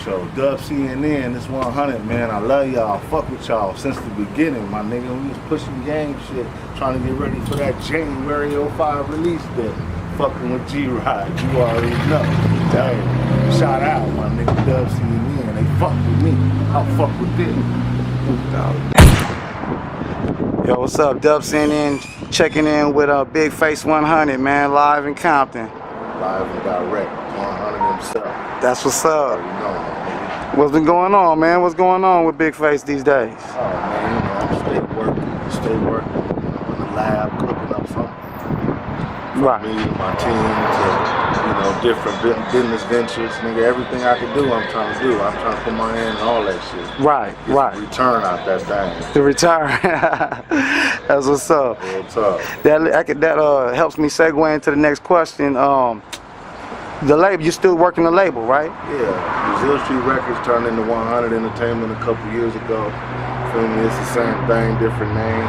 show. DubCNN, this 100, man. I love y'all. Fuck with y'all since the beginning, my nigga. We was pushing game shit, trying to get ready for that January 05 release day. Fucking with G-Ride, you already know. Hey, shout out, my nigga DubCNN. They fuck with me. I'll fuck with them. Yo, what's up? DubCNN checking in with Big Face 100, man, live in Compton. Live and direct, 100 himself. That's what's up. You know, man. What's been going on, man? What's going on with Big Face these days? Oh, man, you know, I'm stay working, you know, in the lab, cooking up something. Right. Me and my team to, you know, different business ventures, nigga, everything I can do, I'm trying to do. I'm trying to put my hand in all that shit. Right, right. Return out that thing. The return. That's what's up. Real tough. That helps me segue into the next question. The label, you still working the label, right? Yeah. Brazil Street Records turned into 100 Entertainment a couple years ago. Feel me? It's the same thing, different name.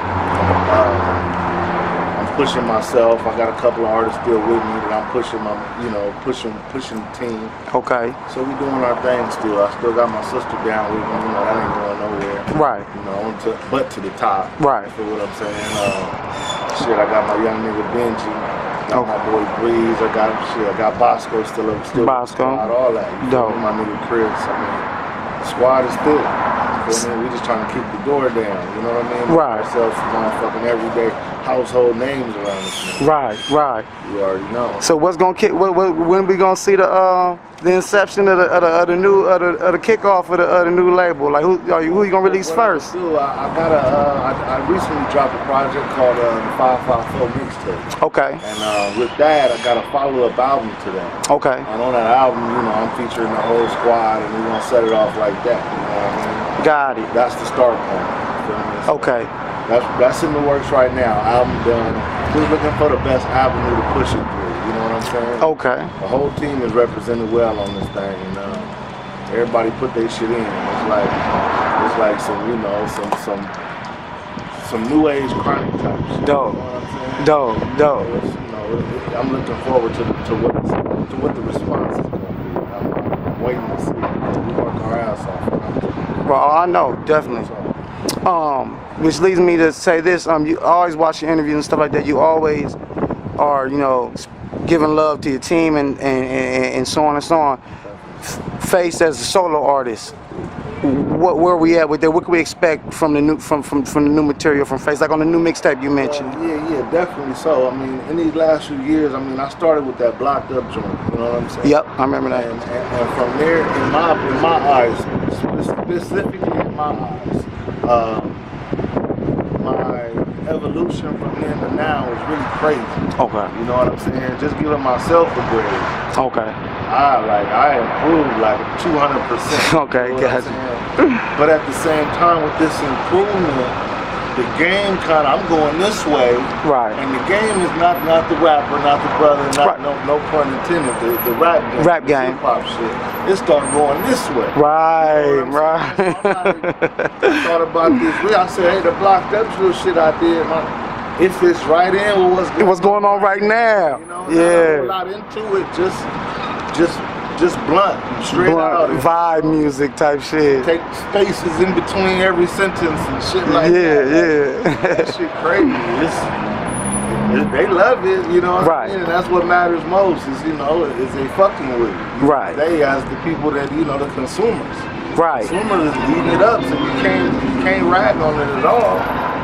I'm pushing myself. I got a couple of artists still with me that I'm pushing my, you know, pushing the team. Okay. So we doing our thing still. I still got my sister down with me. You know, that ain't going nowhere. Right. You know, but to the top. Right. You feel what I'm saying? Shit, I got my young nigga Benji. Got my boy Breeze. I got Bosco still Bosco. All that. You feel me? My nigga Chris. I mean, the squad is thick. You feel me? We just trying to keep the door down. You know what I mean? Right. Ourselves motherfucking everyday household names around this nigga. Right, right. You already know. So what's gonna kick? When we gonna see the inception of the kickoff of the new label? Like who you gonna release first? I recently dropped a project called the 554 Mixtape. Okay. And with that, I got a follow-up album to that. Okay. And on that album, you know, I'm featuring the whole squad, and we're gonna set it off like that. You know what I mean? Got it. That's the start point. You feel me? So okay. That's in the works right now. Album done. Just looking for the best avenue to push it through. You know what I'm saying? Okay. The whole team is represented well on this thing, and everybody put their shit in. It's like some, you know, some new age chronic type shit. Dope. You know what I'm saying? Dope. You know, I'm looking forward to what the response is going to be. I'm waiting to see. We work our ass off. Well, I know, definitely. Which leads me to say this, you always watch your interviews and stuff like that, you always are, you know, giving love to your team and so on and so on. Face as a solo artist, where are we at with that? What can we expect from the new material from Face, like on the new mixtape you mentioned? Yeah, definitely so. I mean, in these last few years, I mean, I started with that Blocked Up joint, you know what I'm saying? Yep, I remember that. And from there, in my eyes, specifically in my eyes, my evolution from then to now is really crazy. Okay. You know what I'm saying? Just giving myself a grade. Okay. I improved like 200%. Okay, you know gotcha. But at the same time, with this improvement, the game I'm going this way. Right. And the game is not the rapper, not the brother, no pun intended. The rap game. Rap game. Hip hop shit. It started going this way. Right, you know right. So I thought about this. I said, hey, the Blocked Up little shit I did, it fits right in with what's going on right now. You know, yeah. I'm not into it. Just blunt, straight out. Vibe music type shit. Take spaces in between every sentence and shit like that. Yeah. That shit crazy. They love it, you know what I mean? And that's what matters most is, you know, is they fucking with it. Right. They as the people that, you know, the consumers. Right. Consumers is eating it up, so you can't rag on it at all.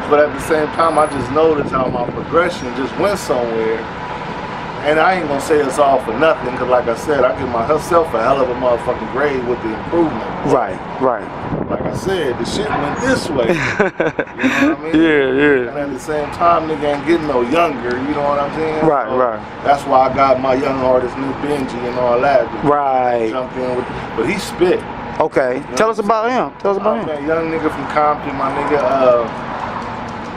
But at the same time, I just noticed how my progression just went somewhere. And I ain't gonna say it's all for nothing, because like I said, I give myself a hell of a motherfucking grade with the improvement. Right. Like I said, the shit went this way. You know what I mean? Yeah. And at the same time, nigga ain't getting no younger, you know what I'm saying? Right, so right. That's why I got my young artist, new Benji and all that. Right. Jump in with, but he spit. Okay. You know Tell us about him. Man, young nigga from Compton, my nigga,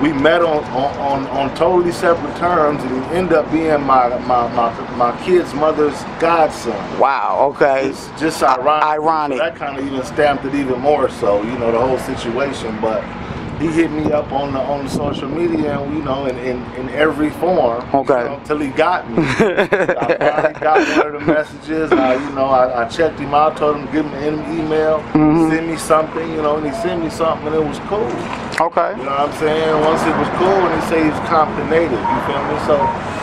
we met on totally separate terms, and he ended up being my kid's mother's godson. Wow, okay. It's just ironic. Ironic. So that kind of even stamped it even more so, you know, the whole situation. But he hit me up on the social media, and you know, in every form. Okay. You know, till he got me. I finally got one of the messages. I checked him out, told him to give me an email, send me something, you know, and he sent me something, and it was cool. Okay. You know what I'm saying? Once it was cool, and he said he's Compton native. You feel me? So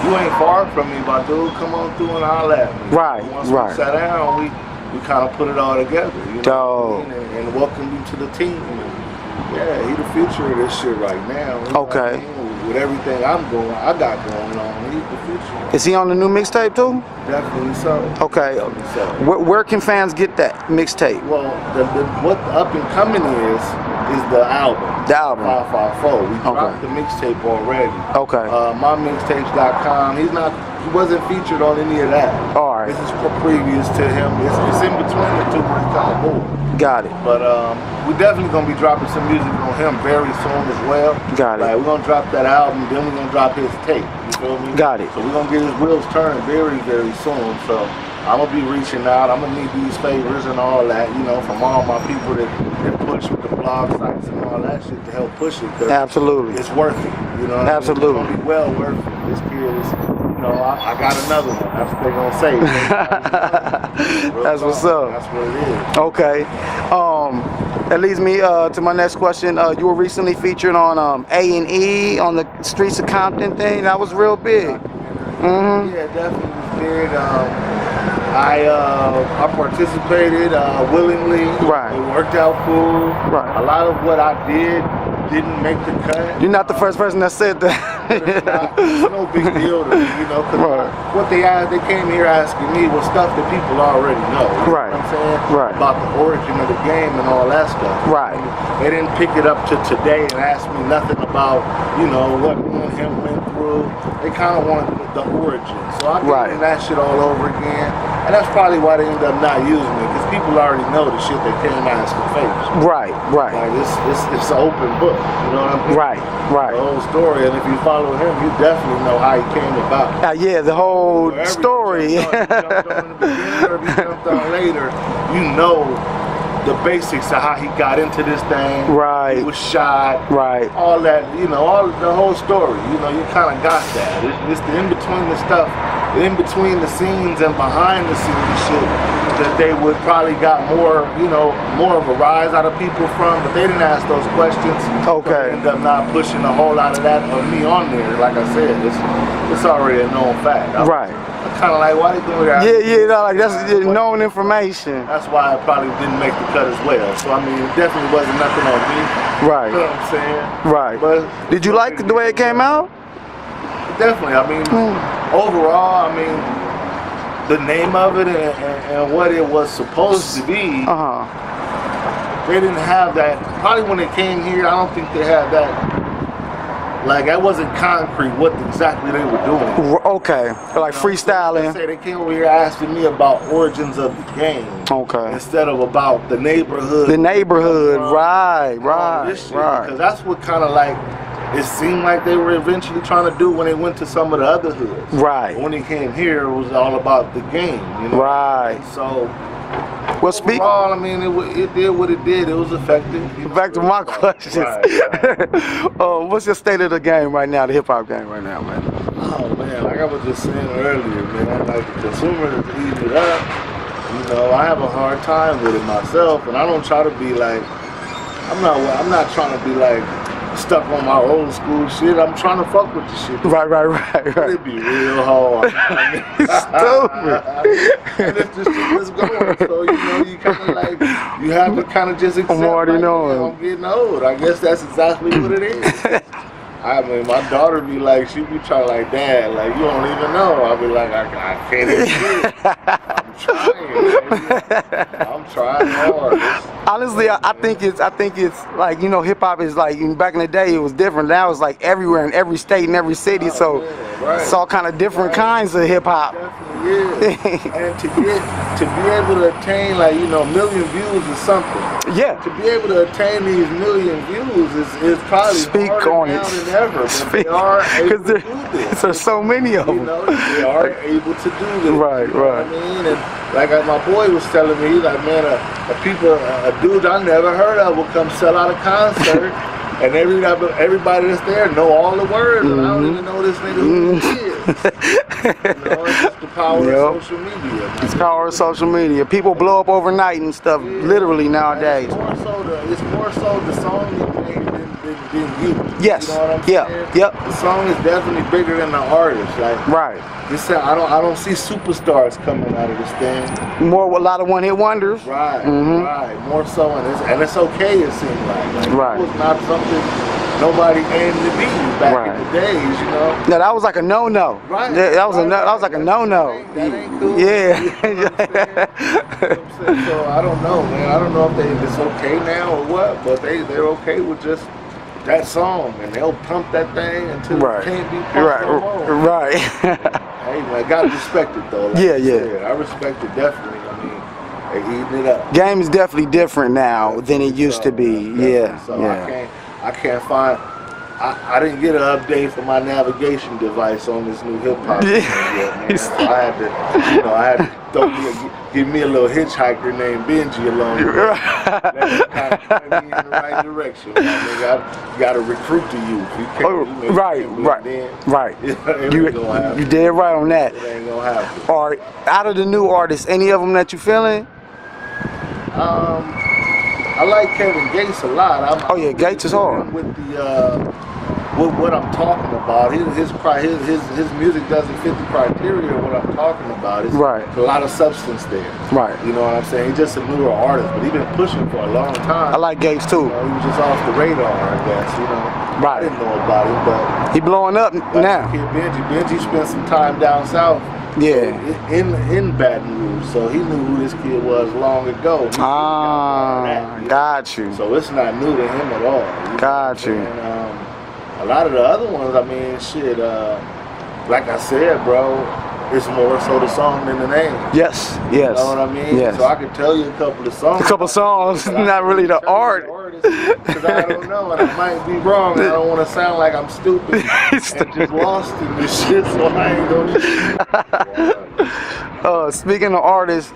you ain't far from me, my dude. Come on through and holler at me. Right. Once we sat down, we kind of put it all together. You know what I mean? And welcome you to the team. Yeah, he the future of this shit right now. You know what I mean? With everything I got going on, he's the future. Is he on the new mixtape too? Definitely so. Okay. Definitely so. Where can fans get that mixtape? Well, what the up and coming is the album. The album. 554. We dropped the mixtape already. Okay. Mymixtapes.com. He wasn't featured on any of that. All right. This is previous to him. It's in between the two when he come aboard. Got it. But we're definitely gonna be dropping some music on him very soon as well. Got it. Like, we're gonna drop that album, then we're gonna drop his tape. You feel me? Got it. So we're gonna get his wheels turning very, very soon. So I'm gonna be reaching out. I'm gonna need these favors and all that, you know, from all my people that push with the blog sites and all that shit to help push it. Absolutely. It's worth it. You know. Absolutely. It's gonna be well worth it. This kid is. I got another one. That's what they're gonna say. That's what's up. That's what it is. Okay. That leads me to my next question. You were recently featured on A&E on the Streets of Compton thing. That was real big. Yeah, definitely was big. I participated willingly. Right. It worked out cool. Right. A lot of what I didn't make the cut. You're not the first person that said that. It's no big deal to me, you know, because what they came here asking me was stuff that people already know. You know what I'm saying? Right. About the origin of the game and all that stuff. Right. They didn't pick it up to today and ask me nothing about, you know, what me and him went through. They kind of wanted the origin. So I did that shit all over again. And that's probably why they ended up not using it, because people already know the shit they came asking favors. Right. Like it's an open book, you know what I mean? Right. The whole story, and if you follow him, you definitely know how he came about. Yeah, the whole story. If you jumped on in the beginning or if you jumped on later, you know the basics of how he got into this thing. Right. He was shot. Right. All that, you know, the whole story. You know, you kind of got that. It's the in between the stuff, the in between the scenes and behind the scenes shit that they would probably got more, you know, more of a rise out of people from, but they didn't ask those questions. Okay. They end up not pushing a whole lot of that of me on there. Like I said, it's already a known fact. I'm kind of like, why they doing that? Yeah, no, like that's known information. That's why I probably didn't make the cut as well. So I mean, it definitely wasn't nothing on me. Right. You know what I'm saying? Right. But did you like the way it came out? Definitely. I mean, overall, I mean, the name of it and what it was supposed to be, they didn't have that. Probably when they came here, I don't think they had that. Like, that wasn't concrete what exactly they were doing. Okay, like freestyling. Say they came over here asking me about origins of the game. Okay. Instead of about the neighborhood. The neighborhood, right. Because that's what kind of like, it seemed like they were eventually trying to do when they went to some of the other hoods. Right. When they came here, it was all about the game, you know? Right. And so, well, speak. Overall, I mean, it did what it did. It was effective. Back to my questions. Right. What's your state of the game right now, the hip hop game right now, man? Oh man, like I was just saying earlier, man, like the consumer is eating it up. You know, I have a hard time with it myself, and I don't try to be like, I'm not trying to be like stuck on my old school shit. I'm trying to fuck with the shit. Right. It'd be real hard. Stupid. And it's just let's go. So you know, you kind of like you have to kind of just accept. I'm already like, knowing. I'm getting old. I guess that's exactly what it is. I mean, my daughter be like, she be trying like, Dad, like you don't even know. I be like, I can't even do it. I'm trying hard. Honestly, I think it's like, you know, hip hop is like, back in the day it was different. Now it's like everywhere in every state and every city. So it's all kind of different kinds of hip hop. And to be able to attain, like, you know, 1 million views is something. Yeah. To be able to attain these 1 million views is probably harder on now it. than ever. But they are able to do this. There's so many of them. You know, they are able to do this. Right. You know what I mean? And like my boy was telling me, he's like, man, a dude I never heard of will come sell out a concert And everybody that's there know all the words, and I don't even know this nigga who he is. You know, it's just the power of social media. It's the power of social media. People blow up overnight and stuff, literally nowadays. It's more so the song you made than you. Yes. You know what I'm saying? Yep. The song is definitely bigger than the artist. Like, right. I don't see superstars coming out of this thing. More a lot of one-hit wonders. Right. Right. More so, and it's okay. It seems like right. It was not something nobody aimed to be back in the days. You know. No, that was like a no-no. Right. That was like a no-no. That ain't cool. Yeah. You know what I'm saying? You know what I'm saying? So I don't know, man. I don't know if it's okay now or what, but they're okay with just that song, and they'll pump that thing until it can't be pumped no more. Right. Hey man, gotta respect it though. Like I respect it definitely. I mean, they eating it up. Game is definitely different now than it used to be. So I can't find. I didn't get an update for my navigation device on this new hip hop yet, man. So I had to, give me a little hitchhiker named Benji along the way. That kind of point me in the right direction. I got to recruit the youth. You can't, right. You dead right on that. It ain't gonna happen. All right, out of the new artists, any of them that you feeling? I like Kevin Gates a lot. Gates is hard. With what I'm talking about, his music doesn't fit the criteria of what I'm talking about. It's a lot of substance there. Right. You know what I'm saying? He's just a newer artist, but he's been pushing for a long time. I like Gates too. You know, he was just off the radar, I guess. You know. I didn't know about him, but he blowing up now. Benji spent some time down south. Yeah. In Baton Rouge, so he knew who this kid was long ago. Got you. So it's not new to him at all. Got you. And, a lot of the other ones, I mean, shit. Like I said, bro, it's more so the song than the name. Yes. You know what I mean? Yes. So I could tell you a couple of songs. Not really the art. Because I don't know, and I might be wrong. And I don't want to sound like I'm stupid and just lost in this shit, so I ain't gonna. Speaking of artists,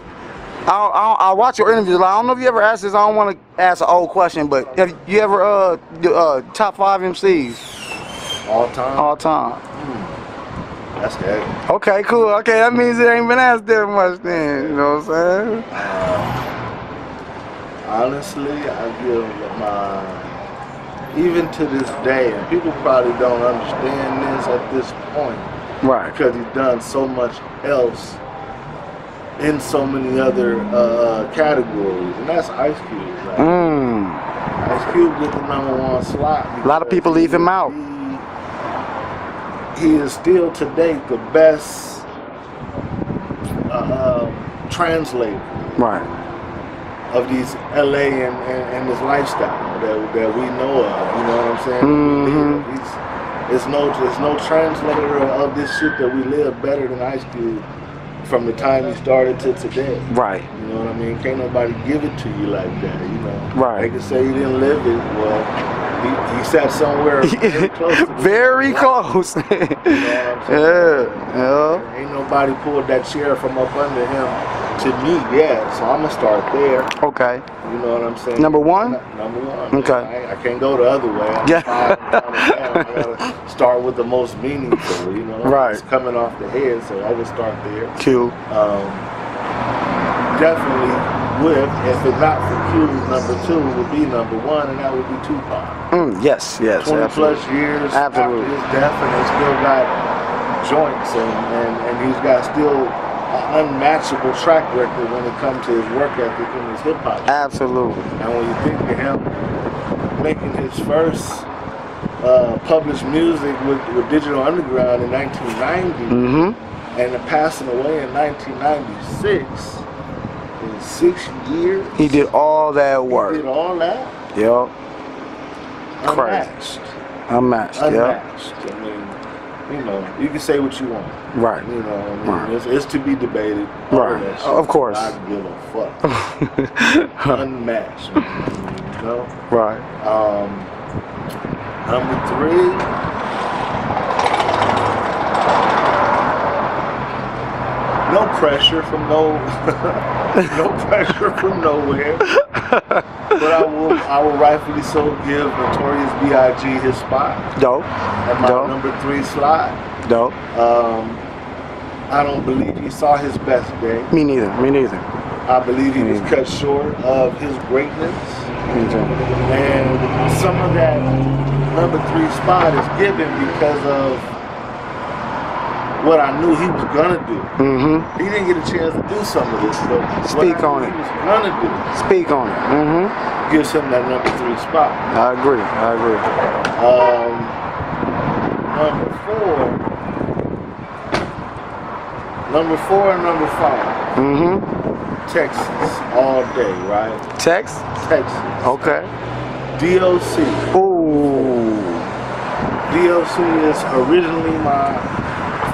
I watch your interviews. I don't know if you ever asked this. I don't want to ask an old question, but have you ever top 5 MCs? All time. That's heavy. Okay, cool. Okay, that means it ain't been asked that much then. You know what I'm saying? Honestly, I give even to this day, and people probably don't understand this at this point. Right. Because he's done so much else in so many other categories, and that's Ice Cube. Right? Ice Cube get the #1 slot. A lot of people leave him out. He is still to date the best translator. Right. Of these LA and this lifestyle that we know of, you know what I'm saying? There's no translator of this shit that we live better than Ice Cube from the time he started to today. Right. You know what I mean? Can't nobody give it to you like that, you know? Right. They can say he didn't live it, well, he sat somewhere very close. Very close. You know what I'm saying? Yeah. Ain't nobody pulled that chair from up under him to me yet, so I'm gonna start there. Okay. You know what I'm saying? #1? #1. Okay. I can't go the other way. I gotta start with the most meaningful, you know? Right. It's coming off the head, so I would start there. Cool. Definitely if it's not for Q, #2 would be #1, and that would be Tupac. Yes. 20 plus years after his death, and they still got joints, and he's got still an unmatchable track record when it comes to his work ethic and his hip hop. Absolutely. And when you think of him making his first published music with Digital Underground in 1990, and passing away in 1996. In 6 years, he did all that work. He did all that. Yep. Unmatched. Unmatched. Unmatched. I mean, you know, you can say what you want. Right. You know, I mean, it's to be debated. Right. Of course. I give a fuck. Unmatched. You know. Right. #3. No pressure from no pressure from nowhere. But I will rightfully so give Notorious B.I.G. his spot. Dope. At my Dope. number 3 slot. Dope. I don't believe he saw his best day. Me neither. Me neither. I believe he was cut short of his greatness. Me too. And some of that number 3 spot is given because of what I knew he was gonna do. He didn't get a chance to do some of this, but Speak on it. He was gonna do. Speak on it. Gives him that number 3 spot. I agree. I agree. Number four and number 5. Texas all day, right? Texas. Okay. DOC. Ooh. DOC is originally my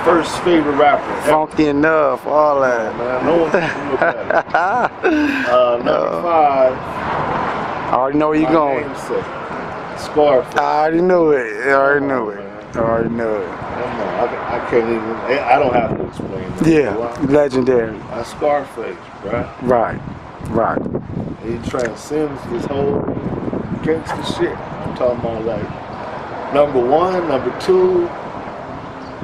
first favorite rapper. Funky enough, all that. Man, no one can do it better. Number 5. I already know where you're going. Namesake, Scarface. I already knew it. I already knew it. I can't even. I don't have to explain that. Yeah, legendary. That's Scarface, right? Right. He transcends this whole gangster shit. I'm talking about like number 1, number 2.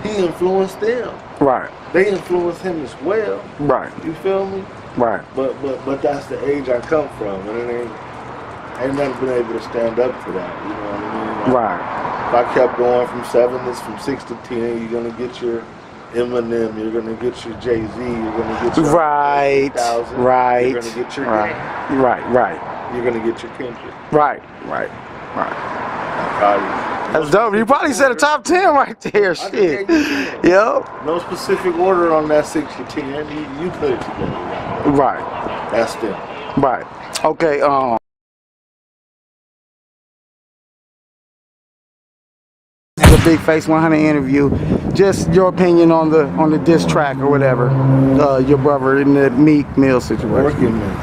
He influenced them. Right. They influenced him as well. Right. You feel me? Right. But that's the age I come from, and it ain't never been able to stand up for that. You know what I mean? Like, Right. If I kept going from 6 to 10, you're gonna get your Eminem, you're gonna get your Jay-Z, you're gonna get your Right. 2000, Right. you're gonna get your Right. Game, Right. you're gonna get your Kendrick. Right. That's dope. You probably said a top 10 right there. Shit. Yep. No specific order on that 6 to 10. You put it together. Right. That's them. Right. Okay. The Big Face 100 interview. Just your opinion on the diss track or whatever. Your brother in the Meek Mill situation. Working man.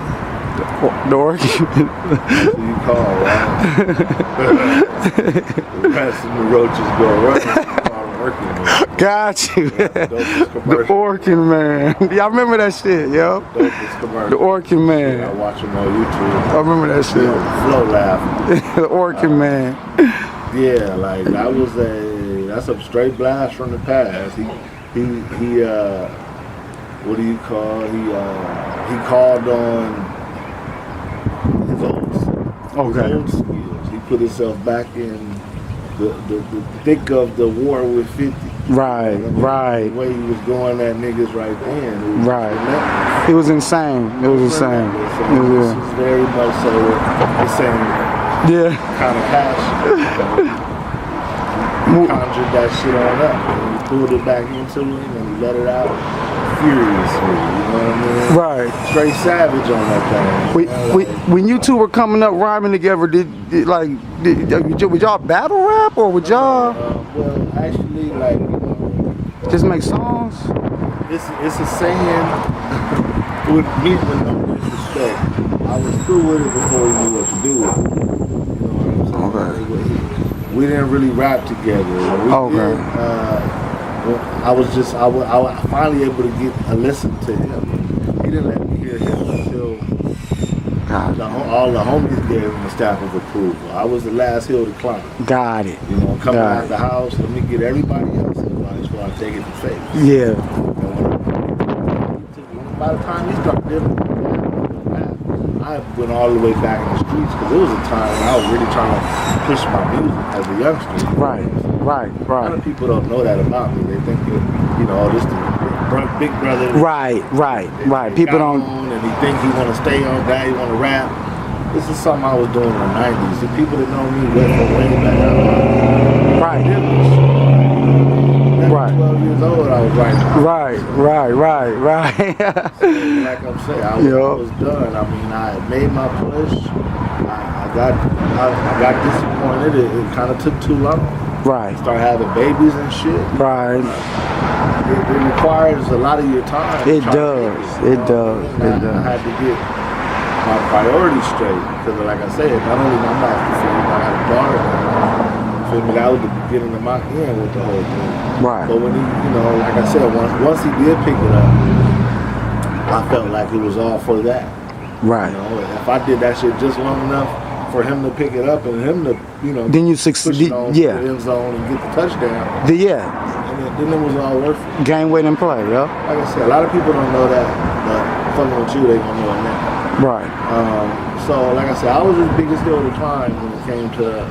The working. That's what you call, right? The rest of the roaches go running. Working man. Got you. The Orkin Man. Y'all remember that shit, yo? Dopest commercial. The Orkin Man. I watch them on YouTube. I remember that shit. Flow laughing. The Orkin Man. Yeah, like that's a straight blast from the past. He what do you call? He called on his old skills. He put himself back in the thick of the war with 50. Right. The way he was going at niggas right then. It was insane. It was insane. This is very much so the same kind of passion. He conjured that shit on up and he pulled it back into him and he let it out furiously, you know what I mean? Right. Straight savage on that thing. When you two were coming up rhyming together, would y'all battle rap or would y'all well, actually, like, you know, just make songs? It's a saying with me, with no disrespect. I was through with it before we knew what to do with it. You know what I'm saying? Okay. We didn't really rap together. I was finally able to get a listen to him. He didn't let me hear him until all the homies gave him a stamp of approval. I was the last hill to climb. Got it. You know, coming out the house, let me get everybody else's advice before I take it to face. Yeah. By the time he started dealing with rap, I went all the way back in the streets because it was a time when I was really trying to push my music as a youngster. Right. A lot of people don't know that about me. They think that, you know, this the big brother. Right. People don't. And he think he want to stay on that. He want to rap. This is something I was doing in the '90s. The people that know me way back. Right. 12 years old, I was writing. Right. Like I'm saying, I was done. I mean, I had made my push. I got disappointed. It kind of took too long. Right. Start having babies and shit. Right. It requires a lot of your time. It does. I had to get my priorities straight because, like I said, not only my master film, I had a daughter. Feel me? That was the beginning of my end with the whole thing. Right. But when he, you know, like I said, once he did pick it up, I felt like it was all for that. Right. You know, if I did that shit just long enough for him to pick it up and him to, you know, then you push succeed. it on Yeah. the end zone and get the touchdown. Yeah. Then it was all worth it. Game winning play, yeah. Like I said, a lot of people don't know that, but fucking with you, they gonna know it now. Right. So, like I said, I was his biggest hill to climb when it came to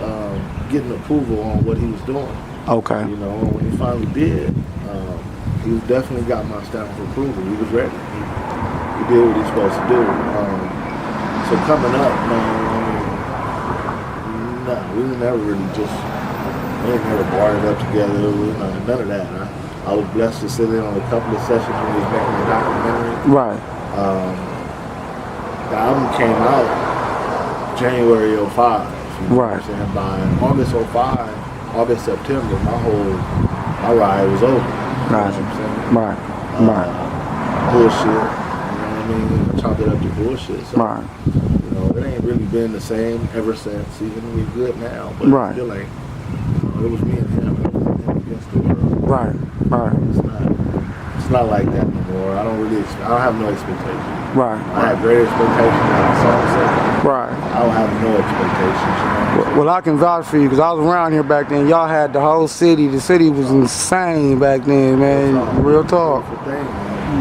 getting approval on what he was doing. Okay. You know, when he finally did, he definitely got my stamp of approval. He was ready. He did what he's supposed to do. So coming up, man, we never really just, we ain't never barred up together. None of that. I was blessed to sit in on a couple of sessions when he was making the documentary. Right. The album came out January 05. You know Right. what I'm saying? By August 05, August, September, my ride was over. You know what I'm saying? Right. Right. Bullshit. You know what I mean? I chalked it up to bullshit. So, Right. you know, it ain't really been the same ever since. Even we're good now, but Right. it still ain't. You know, it was me and him against the world. Right. Right. It's not like that no more. I don't have no expectations. Right. I have great expectations on the song set. Right. I don't have no expectations. You know? Well, I can vouch for you because I was around here back then. Y'all had the whole city. The city was insane back then, man. Real talk. Thing,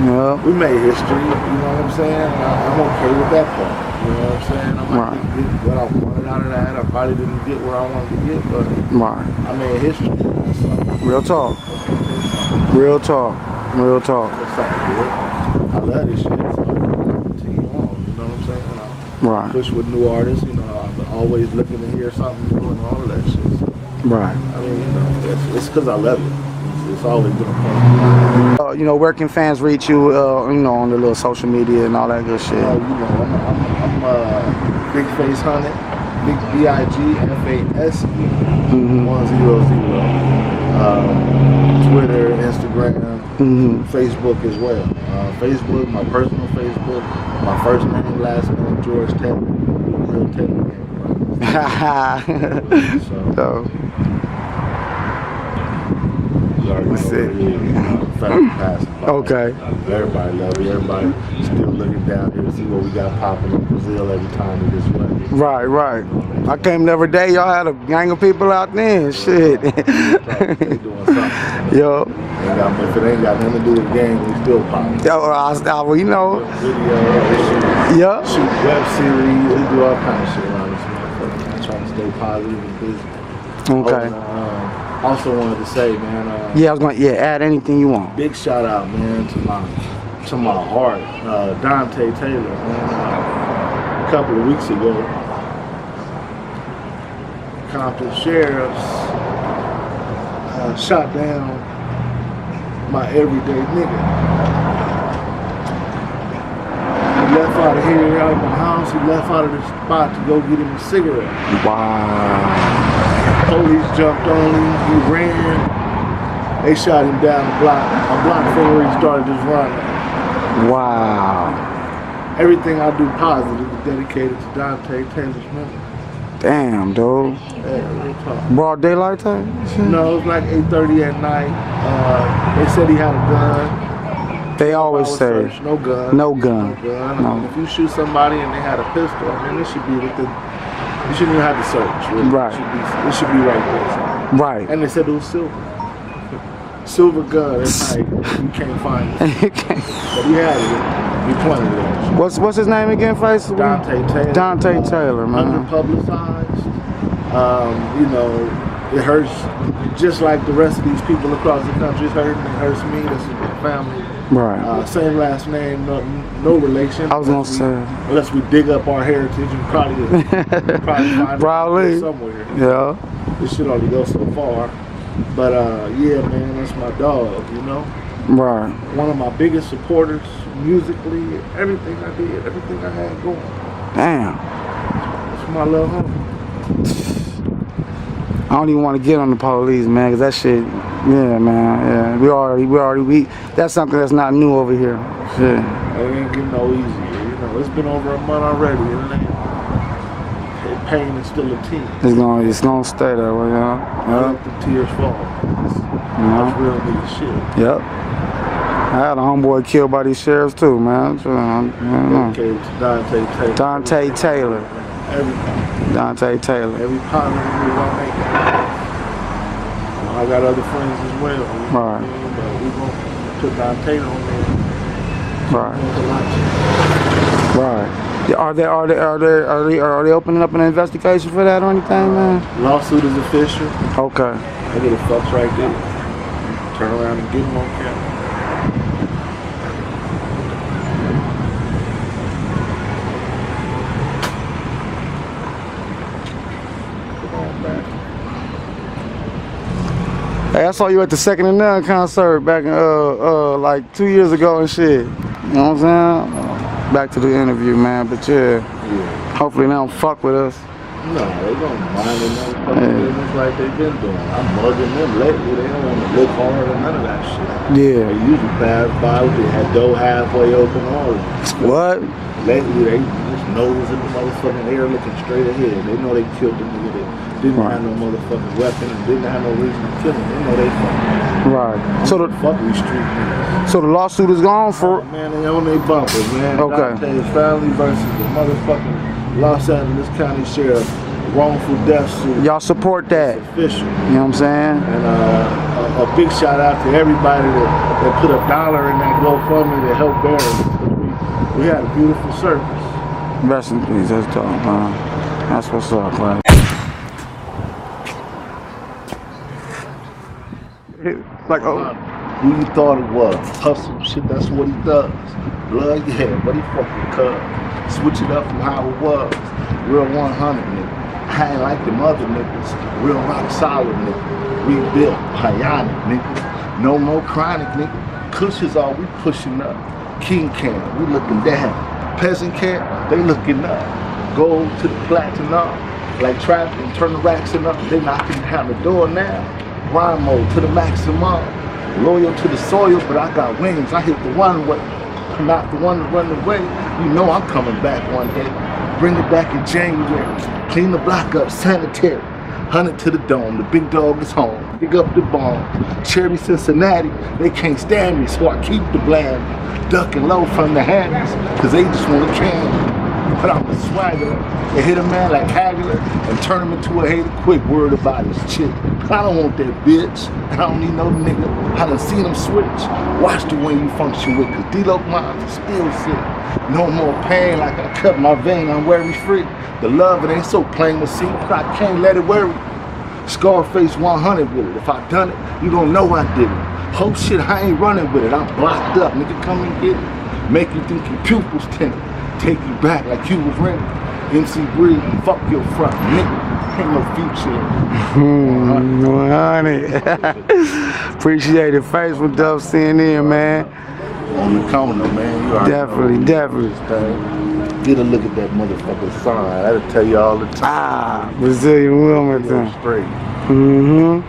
Yeah. we made history, you know what I'm saying? I'm okay with that part. You know what I'm saying? I might Right. didn't get what I wanted out of that. I probably didn't get where I wanted to get, but Right. I made history. So, Real talk. Real talk. Real talk. it's all good. I love this shit, so I continue on. You know what I'm saying? I Right. push with new artists. You know, I'm always looking to hear something new and all of that shit. So, Right. I mean, you know, it's because I love it. It's always been a fun. You know, where can fans reach you? You know, on the little social media and all that good shit. You know, I'm Big Face Hunted, Big BIGFASE 100. Twitter, Instagram, Facebook as well. Facebook, my personal Facebook, my first name, last name, George Taylor, real Taylor name. So, What's it? Okay. Everybody love you. Everybody still looking down here to see what we got popping in Brazil every time we this way. Right, right. I came the other day. Y'all had a gang of people out there. Shit. They doing something. Yo. If it ain't got nothing to do with the game, we still popping. Yo, well, you know. Video, Yeah. shoot web series, we do all kind of shit around this motherfucker. I'm trying to stay positive and busy. Okay. Also wanted to say, man. Yeah, I was going to add anything you want. Big shout out, man, to my heart, Donta Taylor, man. A couple of weeks ago, Compton Sheriff shot down my everyday nigga. He left out of here, out of my house. He left out of the spot to go get him a cigarette. Wow. Police jumped on him. He ran. They shot him down a block from where he started his run. Wow. Everything I do positive is dedicated to Dante Taylor's memory. Damn, dude. Yeah, real talk. Broad daylight time? No, it was like 8:30 at night. They said he had a gun. They always say Search, no gun. no gun. No gun. No. I mean, if you shoot somebody and they had a pistol, I mean, it should be within. You shouldn't even have to search. Really. Right. It should be right there. Right. And they said it was silver. Silver gun at night. You can't find it. But he had it. He pointed it at you. What's his name again, Face? Dante Taylor. Dante Taylor, man. Underpublicized. You know, it hurts just like the rest of these people across the country. It hurts me. This is my family. Right. Same last name, no relation. I was gonna say. Unless we dig up our heritage and probably find it somewhere. Yeah. This shit only goes so far. But yeah, man, that's my dog, you know? Right. One of my biggest supporters musically, everything I did, everything I had going. Damn. It's my little homie. I don't even want to get on the police, man, because that shit, yeah, man, yeah. We already, that's something that's not new over here. Shit. It ain't getting no easier, you know? It's been over a month already, and it ain't. Pain is still a team. It's gonna stay that way, you know? Let the tears fall. That's real nigga shit. Yep. had a homeboy killed by these sheriffs too, man. Okay, Dante Taylor. Donta Taylor. Everything. Donta Taylor. Every partner we gonna make it. I got other friends as well. Right. But we gonna put Donta Taylor on there. Right. Right. Are they opening up an investigation for that or anything, man? Lawsuit is official. Okay. I get a fucks right there. Turn around and get him on camera. Hey, I saw you at the Second and None concert back in like 2 years ago and shit. You know what I'm saying? Back to the interview, man. But yeah. Hopefully they don't fuck with us. No, they gonna mind their motherfucking business like they been doing. I'm mugging them lately. They don't want to look hard or none of that shit. Yeah. They usually pass by with their head door halfway open, all of it. What? Lately, they just nose in the motherfucking air looking straight ahead. They know they killed the nigga that didn't have no motherfucking weapon and didn't have no reason to kill him. They know they fucking. Right. So the fuck these street niggas. So the lawsuit is gone for. Man, they on their bumpers, man. Okay. Dante's family versus the motherfucking Los Angeles County Sheriff wrongful death suit. Y'all support that. It's official. You know what I'm saying? And a big shout out to everybody that put $1 in that GoFundMe to help Barry. We had a beautiful service. Rest in peace, that's dope, man. That's what's up, man. Like, oh. Who you thought it was? Hustle shit, that's what he does. Blood, yeah, but he fucking cut. Switch it up from how it was. Real 100 nigga. I ain't like them other niggas. Real rock solid nigga. Rebuilt, bionic nigga. No more chronic nigga. Kush is all we pushing up. King Can, we looking down. Peasant Can, they looking up. Gold to the platinum. Like traveling, turn the racks and up. They knocking down the door now. Grind mode to the maximum. Loyal to the soil, but I got wings. I hit the one way. I'm not the one to run away. You know I'm coming back one day. Bring it back in January. Clean the block up, sanitary. 100 to the dome, the big dog is home. Pick up the bomb. Cherry Cincinnati, they can't stand me, so I keep the bland. Ducking low from the hands, cause they just want to candy. But I'm a swagger. They hit a man like Hagler and turn him into a hater quick. Word about his chick. I don't want that bitch. I don't need no nigga. I done seen him switch. Watch the way you function with, cause D-Lo minds are still sick. No more pain like I cut my vein, I'm worry free. The love, it ain't so plain to see, but I can't let it worry. Scarface 100 with it. If I done it, you don't know I did it. Whole shit, I ain't running with it. I'm blocked up, nigga, come and get it. Make you think your pupils tinted. Take you back like you was rented. MC Breed, fuck your front, nigga. Ain't no future. 100. Appreciate it. Face with DubCNN, man. On the corner, man. You definitely. Get a look at that motherfucking sign. That'll tell you all the time. Brazilian Wilmington. Straight. Mm-hmm.